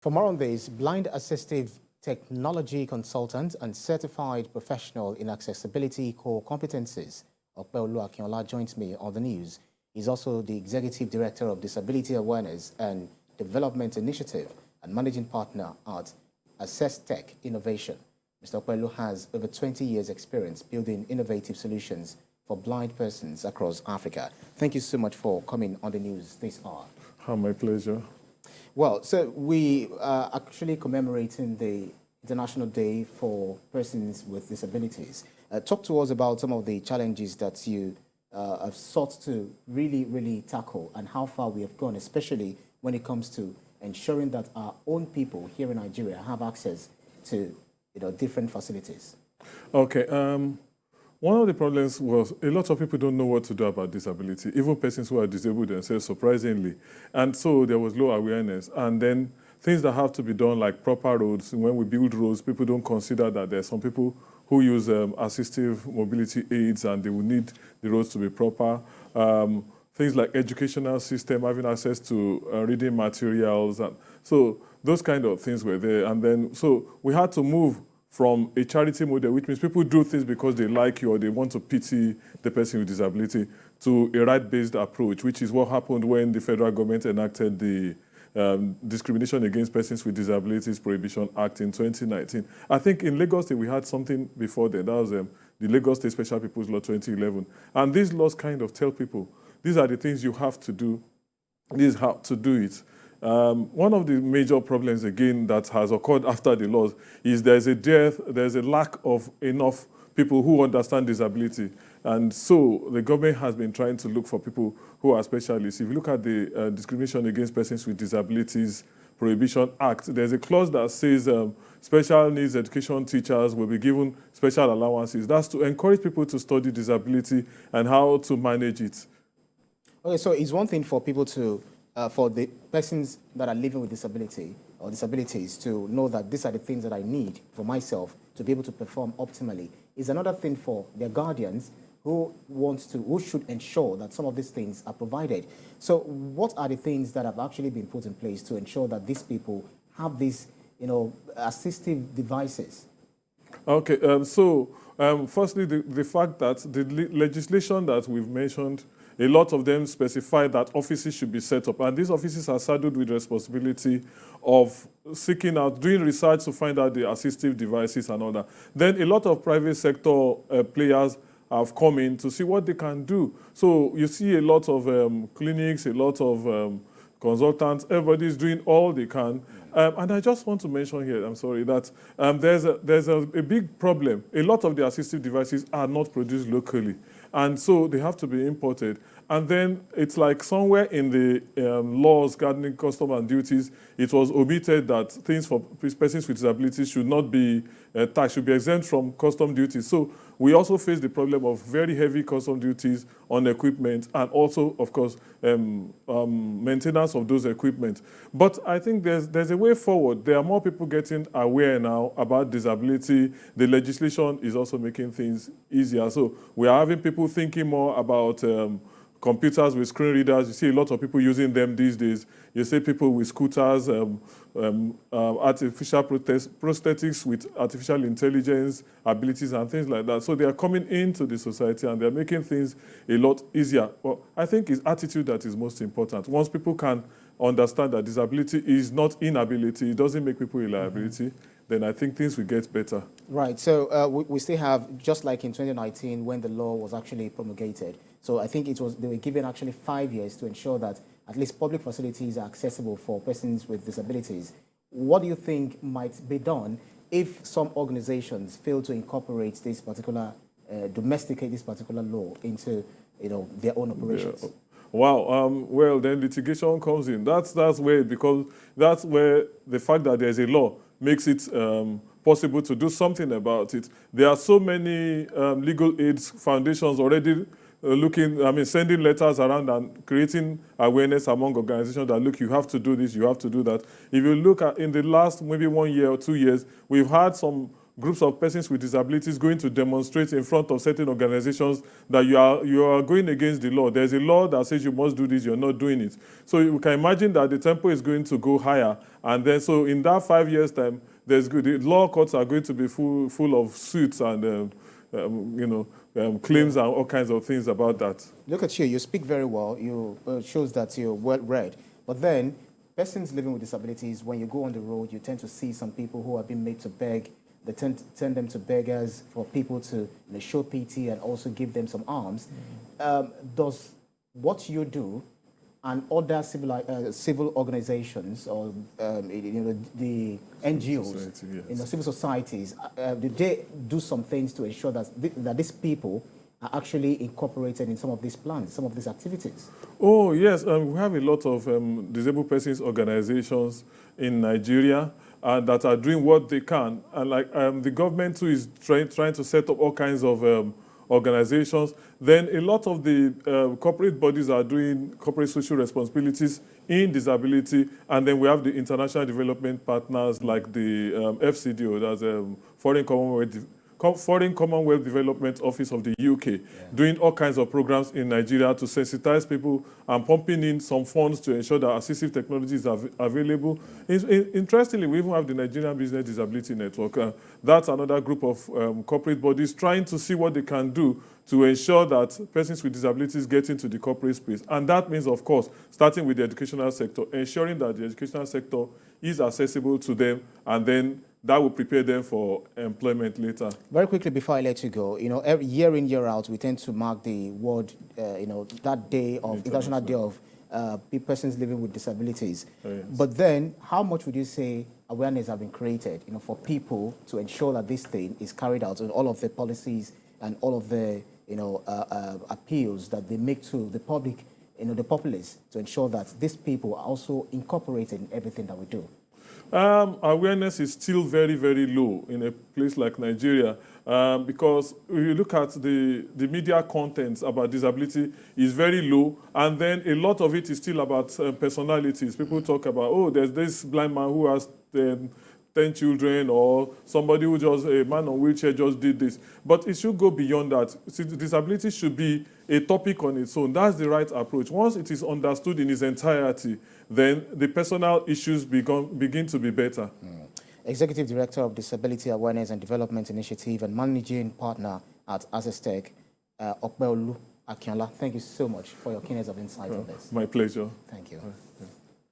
For more on this, blind assistive technology consultant and certified professional in accessibility core competencies, Opeolu Akinola joins me on the news. He's also the Executive Director of Disability Awareness and Development Initiative and Managing Partner at Assistive Innovation. Mr. Opeolu has over 20 years' experience building innovative solutions for blind persons across Africa. Thank you so much for coming on the news this hour. My pleasure. Well, so we are actually commemorating the International Day for Persons with Disabilities. Talk to us about some of the challenges that you have sought to really tackle and how far we have gone, especially when it comes to ensuring that our own people here in Nigeria have access to different facilities. Okay. One of the problems was a lot of people don't know what to do about disability, even persons who are disabled themselves, surprisingly. And so there was low awareness. And then things that have to be done, like proper roads. When we build roads, people don't consider that there are some people who use assistive mobility aids and they will need the roads to be proper. Things like educational system, having access to reading materials. And so those kind of things were there. And then, so we had to move from a charity model, which means people do things because they like you or they want to pity the person with disability, to a right-based approach, which is what happened when the federal government enacted the Discrimination Against Persons with Disabilities Prohibition Act in 2019. I think in Lagos State, we had something before then. That was the Lagos State Special People's Law 2011. And these laws kind of tell people, these are the things you have to do, this is how to do it. One of the major problems, again, that has occurred after the laws is there's a lack of enough people who understand disability. And so the government has been trying to look for people who are specialists. If you look at the Discrimination Against Persons with Disabilities Prohibition Act, there's a clause that says special needs education teachers will be given special allowances. That's to encourage people to study disability and how to manage it. Okay, so it's one thing for people to for the persons that are living with disability or disabilities to know that these are the things that I need for myself to be able to perform optimally. Is another thing for their guardians who should ensure that some of these things are provided. So what are the things that have actually been put in place to ensure that these people have these, assistive devices? Okay, firstly, the fact that the legislation that we've mentioned, a lot of them specify that offices should be set up. And these offices are saddled with the responsibility of seeking out, doing research to find out the assistive devices and all that. Then a lot of private sector players have come in to see what they can do. So you see a lot of clinics, a lot of consultants, everybody's doing all they can. And I just want to mention here, I'm sorry, that there's a big problem. A lot of the assistive devices are not produced locally. And so they have to be imported. And then it's like somewhere in the laws governing custom and duties, it was omitted that things for persons with disabilities should not be taxed, should be exempt from custom duties. So we also face the problem of very heavy custom duties on equipment and also, of course, maintenance of those equipment. But I think there's a way forward. There are more people getting aware now about disability. The legislation is also making things easier. So we are having people thinking more about computers with screen readers. You see a lot of people using them these days. You see people with scooters, artificial prosthetics with artificial intelligence abilities and things like that. So they are coming into the society and they're making things a lot easier. But I think it's attitude that is most important. Once people can understand that disability is not inability, it doesn't make people a liability, then I think things will get better. Right. So we still have, just like in 2019 when the law was actually promulgated, so I think they were given actually 5 years to ensure that at least public facilities are accessible for persons with disabilities. What do you think might be done if some organizations fail to incorporate this particular, domesticate this particular law into their own operations? Yeah. Wow. Well, then litigation comes in. That's where the fact that there's a law makes it possible to do something about it. There are so many legal aid foundations already sending letters around and creating awareness among organizations that, look, you have to do this, you have to do that. If you look at in the last maybe 1 year or 2 years, we've had some groups of persons with disabilities going to demonstrate in front of certain organizations that you are going against the law. There's a law that says you must do this, you're not doing it. So you can imagine that the tempo is going to go higher. And then so in that 5 years' time, the law courts are going to be full of suits and claims and all kinds of things about that. Look at you. You speak very well. Shows that you're well read. But then, persons living with disabilities, when you go on the road, you tend to see some people who have been made to beg. They tend them to beggars for people to show pity and also give them some alms. Does what you do and other civil organizations or the NGOs, Society, yes. Civil societies, did they do some things to ensure that these people are actually incorporated in some of these plans, some of these activities? Oh, yes. We have a lot of disabled persons organizations in Nigeria that are doing what they can. And like the government too is trying to set up all kinds of organizations. Then a lot of the corporate bodies are doing corporate social responsibilities in disability. And then we have the international development partners like the FCDO, that's Foreign Commonwealth Development Office of the UK, doing all kinds of programs in Nigeria to sensitize people and pumping in some funds to ensure that assistive technology is available. Interestingly, we even have the Nigerian Business Disability Network. That's another group of corporate bodies trying to see what they can do to ensure that persons with disabilities get into the corporate space. And that means, of course, starting with the educational sector, ensuring that the educational sector is accessible to them, and then that will prepare them for employment later. Very quickly before I let you go, every year in, year out, we tend to mark the world, that day of International Day of persons living with disabilities. Oh, yes. But then, how much would you say awareness have been created, for people to ensure that this thing is carried out and all of the policies and all of the, appeals that they make to the public, the populace, to ensure that these people are also incorporated in everything that we do? Awareness is still very, very low in a place like Nigeria because if you look at the media content about disability is very low, and then a lot of it is still about personalities. People talk about, oh, there's this blind man who has 10 children, or somebody who a man on wheelchair just did this. But it should go beyond that. See, disability should be a topic on its own. That's the right approach. Once it is understood in its entirety, then the personal issues begin to be better. Executive Director of Disability Awareness and Development Initiative and Managing Partner at Assistive, Opeolu Akinola. Thank you so much for your keenness of insight on this. My pleasure. Thank you.